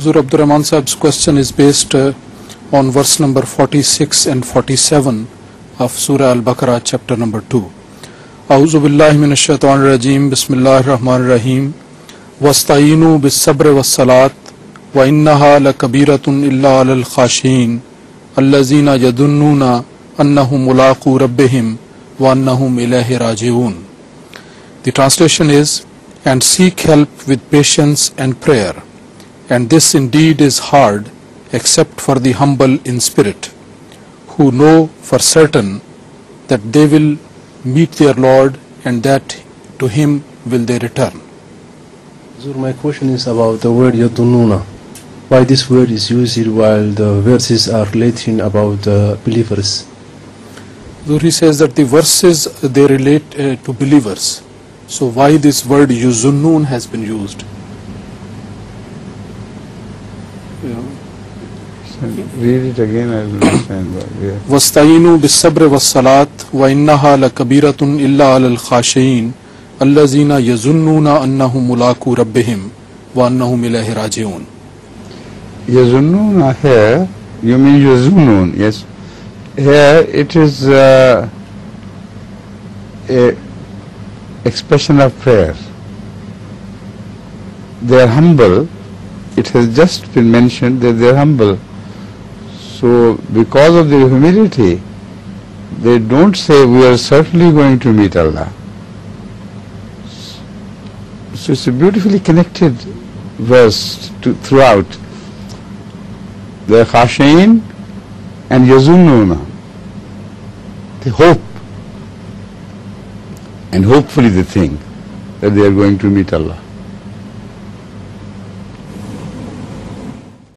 Hazur Abdur Rahman Sahib's question is based on verse number 46 and 47 of Surah Al-Bakarah, chapter number 2. A'udhu billahi minash shaitanir rajim. Bismillahir rahmanir rahim. Wasta'inu bis-sabri was-salat wa innaha lakabiratun illa 'alal khashin allazina yadunnuna annahum mulaqu rabbihim wa annahum ilayhi raji'un. The translation is, and seek help with patience and prayer, and this indeed is hard except for the humble in spirit, who know for certain that they will meet their Lord and that to him will they return. So my question is about the word yadunnuna. Why this word is used while the verses are relating about the believers? So he says that the verses they relate to believers. So why this word yuzunnun has been used? Read it again, I will understand. وَاسْتَعِينُوا بِالصَّبْرِ وَالصَّلَاةِ وَإِنَّهَا لَكَبِيرَةٌ إِلَّا عَلَى الْخَاشِعِينَ الَّذِينَ يَظُنُّونَ أَنَّهُمْ مُلَاقُو رَبِّهِمْ وَأَنَّهُمْ إِلَيْهِ راجعون. Yazunnuna here, you mean yuzunnun, yes. Here it is a expression of prayer. They are humble. It has just been mentioned that they are humble. So because of their humility, they don't say we are certainly going to meet Allah. So it's a beautifully connected verse throughout. They are khashin and yazunnuna. They hope, and hopefully they think that they are going to meet Allah.